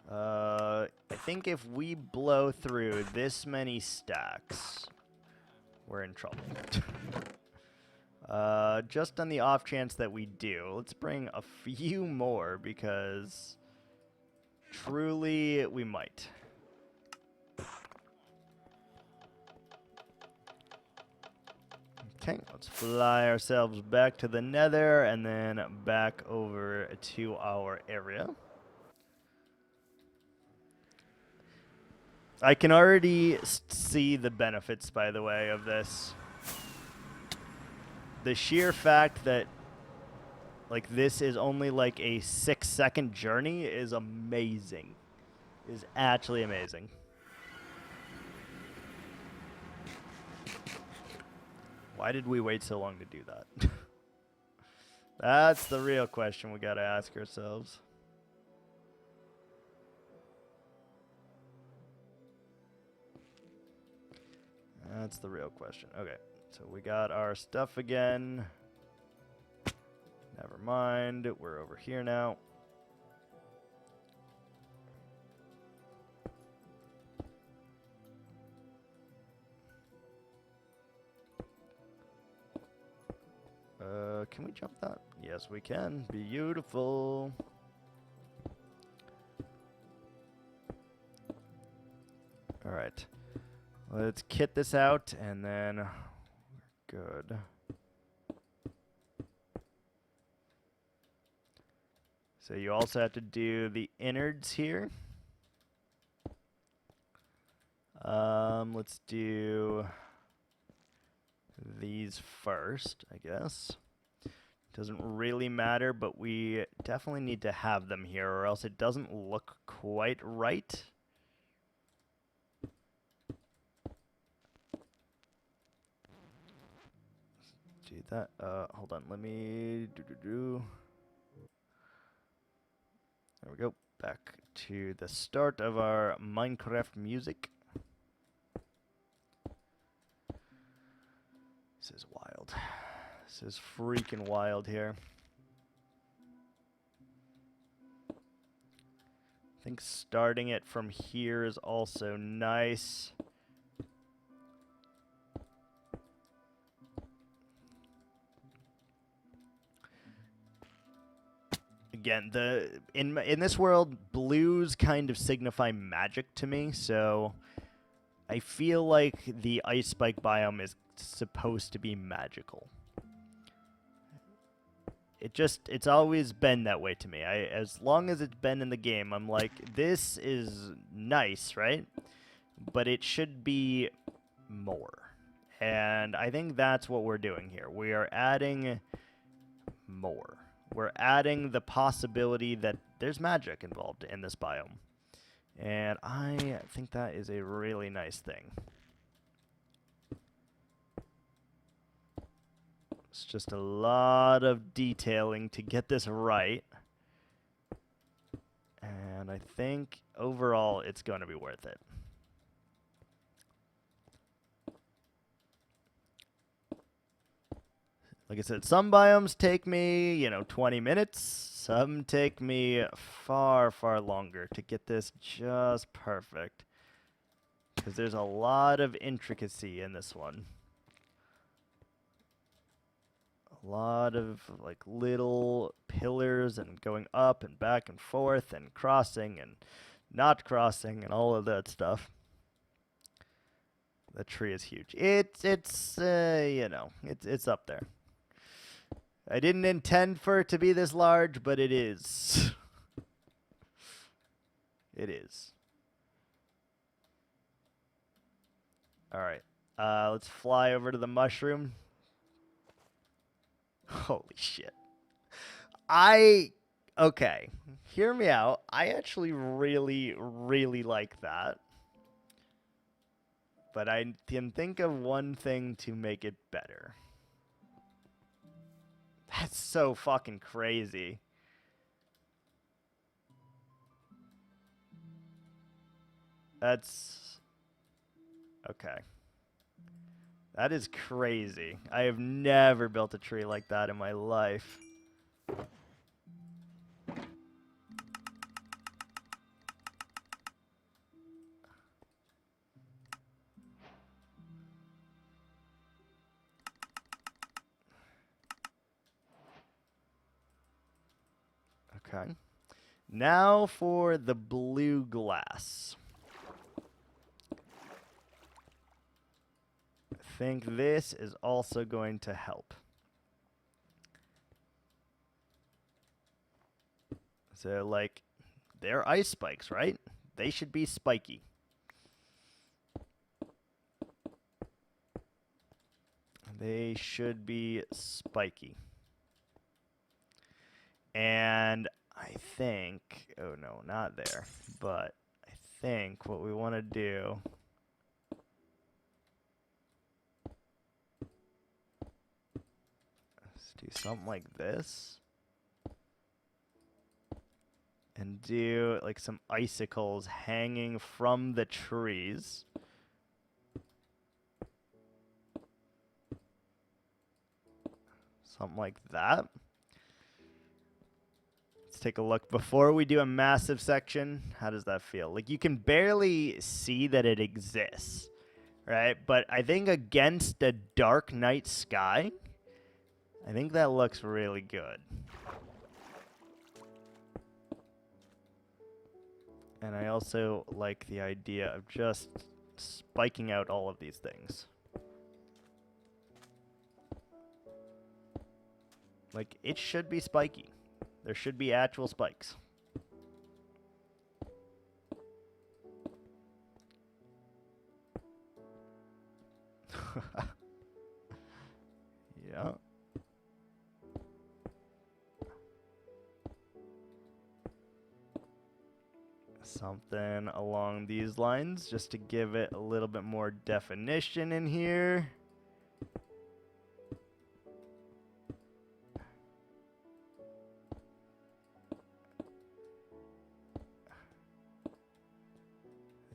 I think if we blow through this many stacks, we're in trouble. Just on the off chance that we do, let's bring a few more because truly we might. Okay, let's fly ourselves back to the nether and then back over to our area. I can already see the benefits, by the way, of this. The sheer fact that like this is only like a 6-second journey is amazing. Is actually amazing. Why did we wait so long to do that? That's the real question we gotta ask ourselves. That's the real question. Okay, so we got our stuff again. Never mind, we're over here now. Can we jump that? Yes, we can. Beautiful. All right. Let's kit this out, and then we're good. So you also have to do the innards here. Let's do these first, I guess. Doesn't really matter, but we definitely need to have them here, or else it doesn't look quite right. Do that. Hold on. Let me There we go. Back to the start of our Minecraft music. This is wild. This is freaking wild here. I think starting it from here is also nice. Again, in this world, blues kind of signify magic to me, so I feel like the ice spike biome is supposed to be magical. It's always been that way to me. As long as it's been in the game, I'm like, this is nice, right? But it should be more. And I think that's what we're doing here. We are adding more. We're adding the possibility that there's magic involved in this biome. And I think that is a really nice thing. It's just a lot of detailing to get this right. And I think overall it's going to be worth it. Like I said, some biomes take me, 20 minutes. Some take me far, far longer to get this just perfect. Because there's a lot of intricacy in this one. A lot of like little pillars and going up and back and forth and crossing and not crossing and all of that stuff. The tree is huge. It's up there. I didn't intend for it to be this large, but it is. It is. All right. Let's fly over to the mushroom. Holy shit. Okay. Hear me out. I actually really, really like that. But I can think of one thing to make it better. That's so fucking crazy. That's... Okay. That is crazy. I have never built a tree like that in my life. Okay. Now for the blue glass. I think this is also going to help. So, like, they're ice spikes, right? They should be spiky. They should be spiky. And I think, oh no, not there, but I think what we want to do is do something like this. And do like some icicles hanging from the trees. Something like that. Let's take a look. Before we do a massive section, how does that feel? Like, you can barely see that it exists, right? But I think against a dark night sky, I think that looks really good. And I also like the idea of just spiking out all of these things. Like, it should be spiky. There should be actual spikes. Yeah. Something along these lines, just to give it a little bit more definition in here.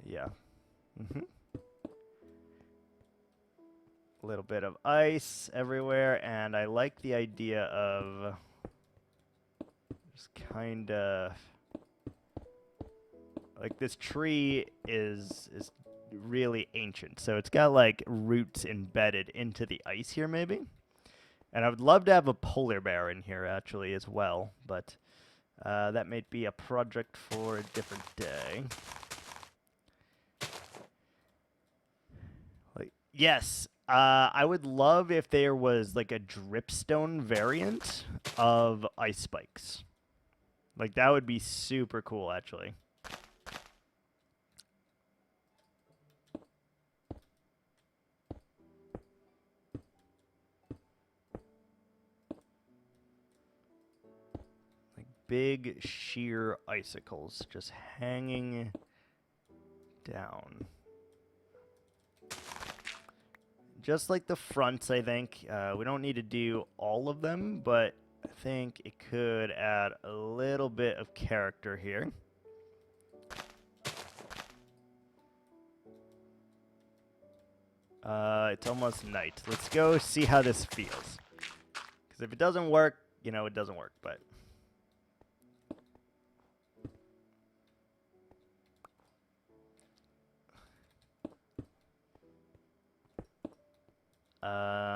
Yeah. A little bit of ice everywhere, and I like the idea of just kind of like this tree is really ancient, so it's got like roots embedded into the ice here maybe. And I would love to have a polar bear in here actually as well, but that may be a project for a different day. Like, yes, I would love if there was like a dripstone variant of ice spikes. Like, that would be super cool actually. Big sheer icicles just hanging down. Just like the fronts, I think. We don't need to do all of them, but I think it could add a little bit of character here. It's almost night. Let's go see how this feels. Because if it doesn't work, you know, it doesn't work, but...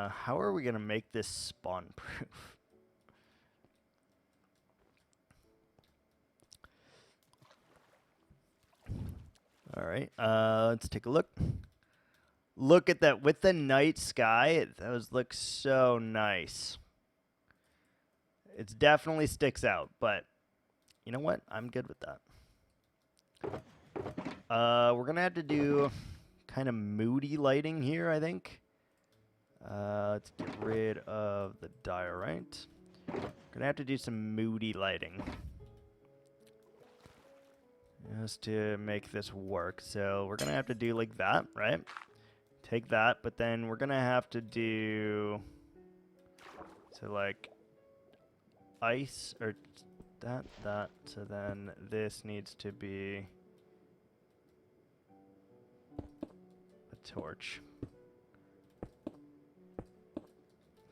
how are we going to make this spawn-proof? All right, let's take a look. Look at that. With the night sky, those look so nice. It definitely sticks out, but you know what? I'm good with that. We're going to have to do kind of moody lighting here, I think. Let's get rid of the diorite. Going to have to do some moody lighting just to make this work. So we're going to have to do like that, right? Take that, but then we're going to have to do, so like ice or that. So then this needs to be a torch.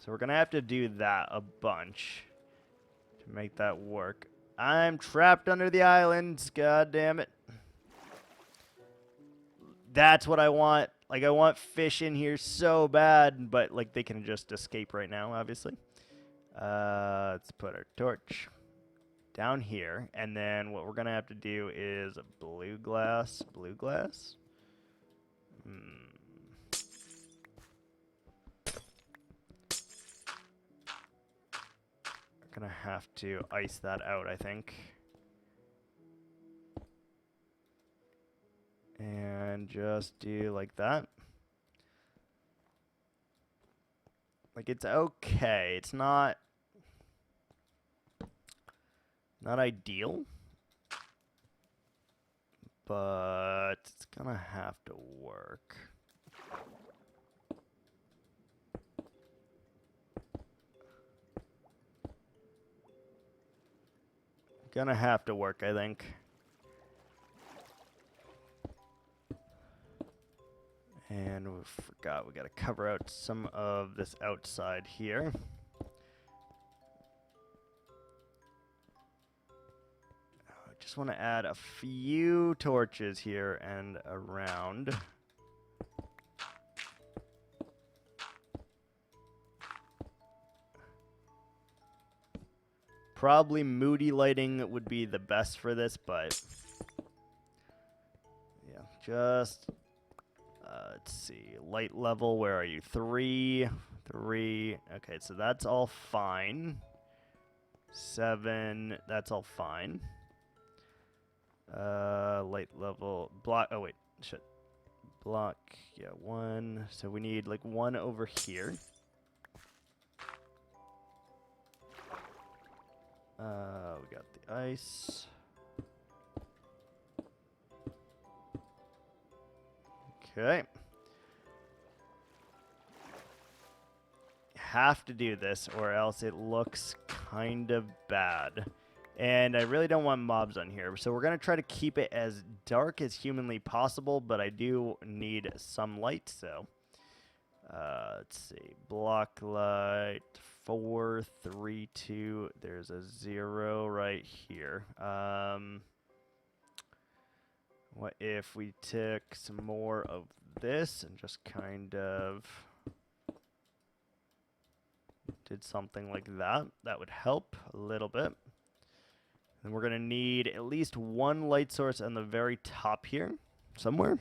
So we're going to have to do that a bunch to make that work. I'm trapped under the islands. God damn it. That's what I want. Like, I want fish in here so bad, but, like, they can just escape right now, obviously. Let's put our torch down here, and then what we're going to have to do is blue glass. Blue glass? We're going to have to ice that out, I think. And just do like that. Like, it's okay. It's not ideal. But it's gonna have to work. Gonna have to work, I think. And we forgot we gotta cover out some of this outside here. I just want to add a few torches here and around. Probably moody lighting would be the best for this, but yeah, just let's see, light level, where are you? 3. Okay, so that's all fine. 7, that's all fine. Light level, block, oh wait, shit. Block, yeah, 1. So we need like 1 over here. We got the ice. Okay. Have to do this or else it looks kind of bad. And I really don't want mobs on here. So we're going to try to keep it as dark as humanly possible, but I do need some light, so let's see. Block light 4, 3, 2. There's a 0 right here. What if we took some more of this and just kind of did something like that? That would help a little bit. And we're going to need at least 1 light source on the very top here somewhere.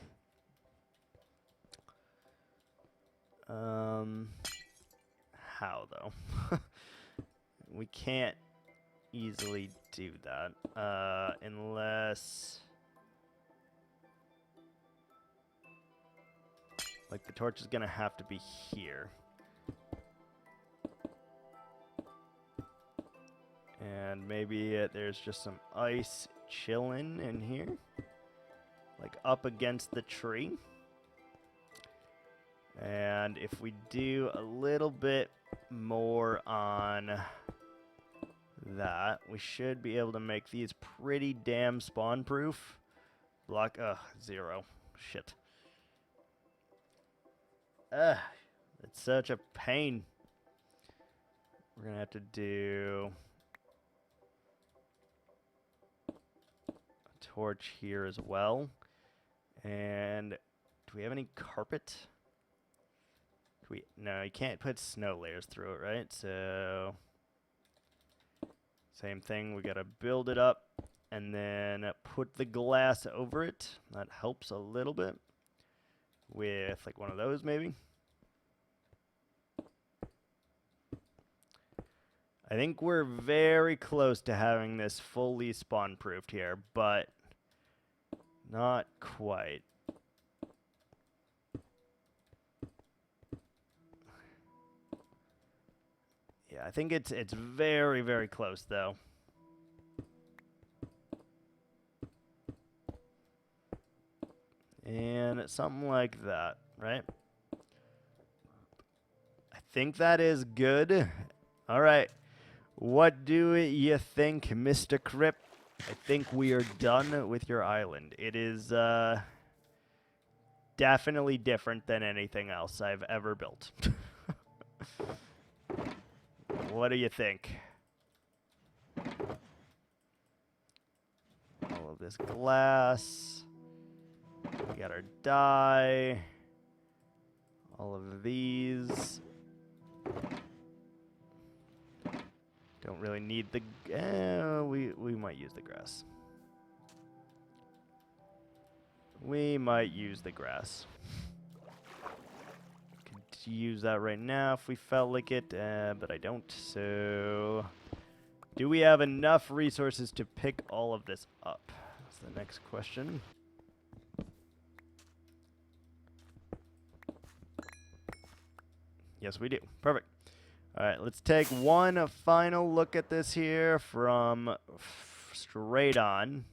How, though? We can't easily do that unless... Like, the torch is going to have to be here. And maybe there's just some ice chilling in here. Like, up against the tree. And if we do a little bit more on that, we should be able to make these pretty damn spawn-proof. Block, 0. Shit. It's such a pain. We're gonna have to do a torch here as well. And do we have any carpet? No, you can't put snow layers through it, right? So same thing, we gotta build it up and then put the glass over it. That helps a little bit with like one of those maybe. I think we're very close to having this fully spawn-proofed here, but not quite. Yeah, I think it's very, very close, though. And something like that, right? I think that is good. All right. What do you think, Mr. Crip? I think we are done with your island. It is definitely different than anything else I've ever built. What do you think? All of this glass. We got our dye. All of these. Don't really need the... we might use the grass. We might use the grass. Could use that right now if we felt like it, but I don't. So, do we have enough resources to pick all of this up? That's the next question. Yes, we do. Perfect. All right, let's take one final look at this here from straight on.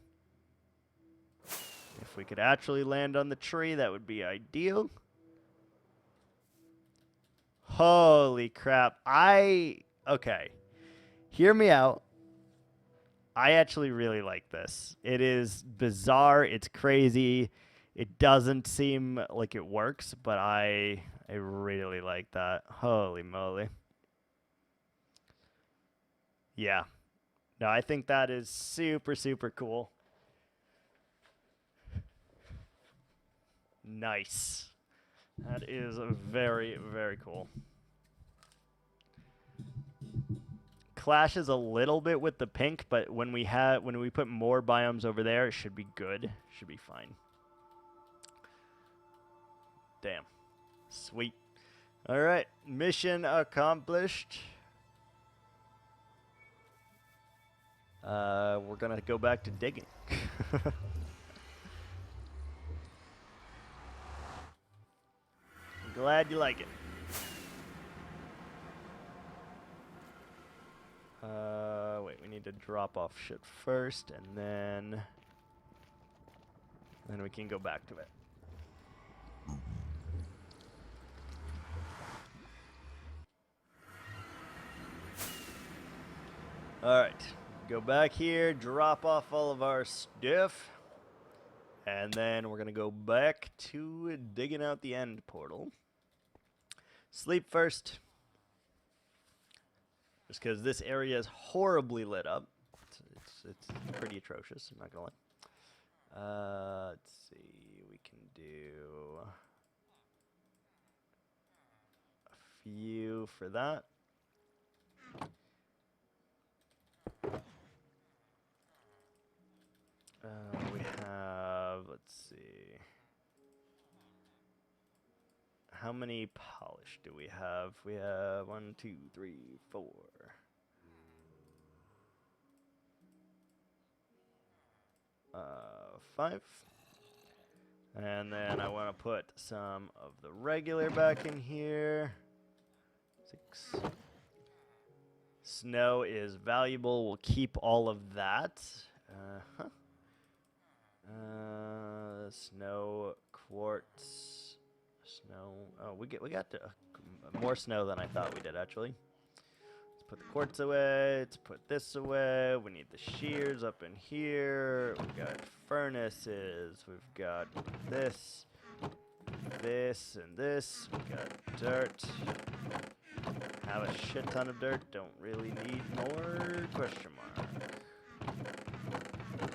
If we could actually land on the tree, that would be ideal. Holy crap. Okay. Hear me out. I actually really like this. It is bizarre. It's crazy. It doesn't seem like it works, but I really like that. Holy moly. Yeah. No, I think that is super, super cool. Nice. That is very, very cool. Clashes a little bit with the pink, but when we put more biomes over there, it should be good. Should be fine. Damn. Sweet. All right. Mission accomplished. We're going to go back to digging. Glad you like it. Wait, we need to drop off shit first, and then we can go back to it. Alright, go back here, drop off all of our stuff, and then we're gonna go back to digging out the end portal. Sleep first. Just because this area is horribly lit up. It's pretty atrocious, I'm not gonna lie. Let's see, we can do a few for that. We have, let's see. How many polish do we have? We have 1, 2, 3, 4. 5. And then I want to put some of the regular back in here. 6. Snow is valuable. We'll keep all of that. Snow, quartz, snow. Oh, we got more snow than I thought we did actually. Let's put the quartz away. Let's put this away. We need the shears up in here. We've got furnaces. We've got this, this, and this. We've got dirt. Have a shit ton of dirt. Don't really need more? Question mark.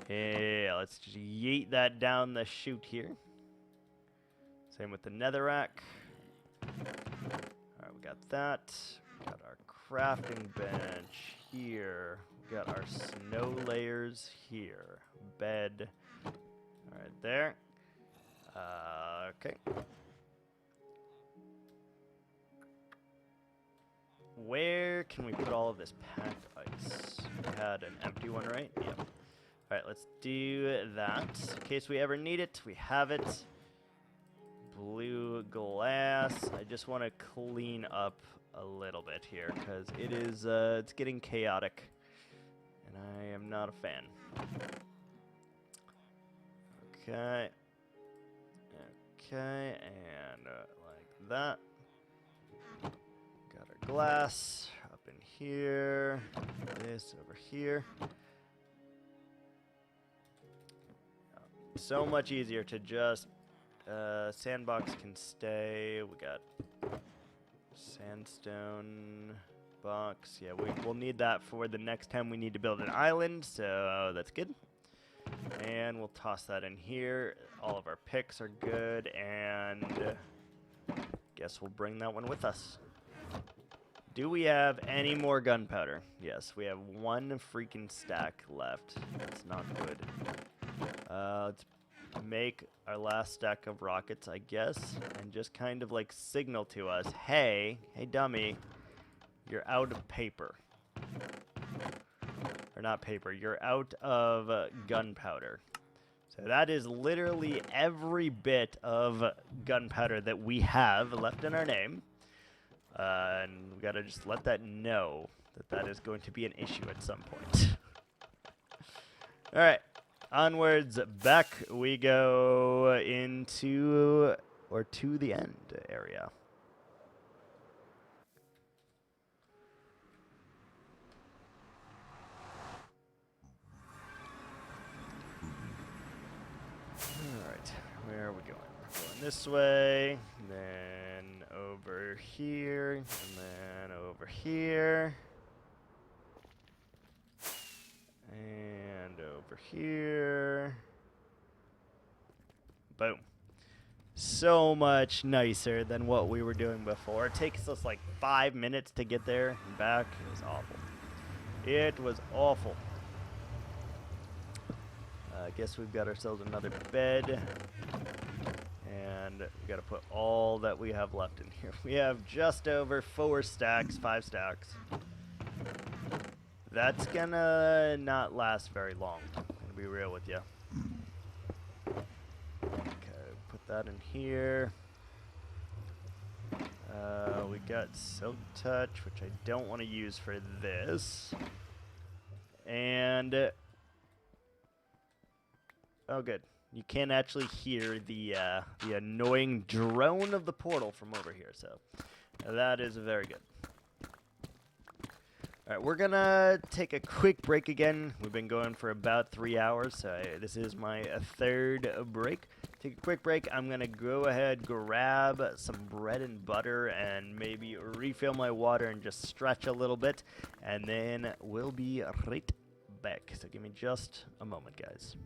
Yeah, let's just yeet that down the chute here. Same with the netherrack. Alright, we got that. We got our crafting bench here. We got our snow layers here. Bed. Alright, there. Okay. Where can we put all of this packed ice? We had an empty one, right? Yep. Alright, let's do that. In case we ever need it, we have it. Blue glass. I just want to clean up a little bit here because it is it's getting chaotic and I am not a fan. Okay. Okay, and like that. Got our glass up in here. This over here. So much easier to just sandbox can stay. We got sandstone, box. Yeah, we'll need that for the next time we need to build an island, so that's good. And we'll toss that in here. All of our picks are good, and guess we'll bring that one with us. Do we have any more gunpowder? Yes, we have one freaking stack left. That's not good. Let's make our last stack of rockets, I guess, and just kind of like signal to us, hey dummy, you're out of paper. Or not paper, you're out of gunpowder. So that is literally every bit of gunpowder that we have left in our name. And we gotta just let that know that that is going to be an issue at some point. Alright, onwards, back we go into, or to the end area. Alright, where are we going? We're going this way, then over here, and then over here. And over here. Boom. So much nicer than what we were doing before. It takes us like 5 minutes to get there and back. It was awful. It was awful. I guess we've got ourselves another bed. And we got to put all that we have left in here. We have just over 4 stacks, 5 stacks. That's gonna not last very long. I'm gonna be real with you. Okay, put that in here. We got Silk Touch, which I don't want to use for this. And oh, good. You can actually hear the annoying drone of the portal from over here, so that is very good. All right, we're gonna take a quick break again. We've been going for about 3 hours, so this is my third break. Take a quick break. I'm gonna go ahead, grab some bread and butter, and maybe refill my water and just stretch a little bit, and then we'll be right back. So give me just a moment, guys.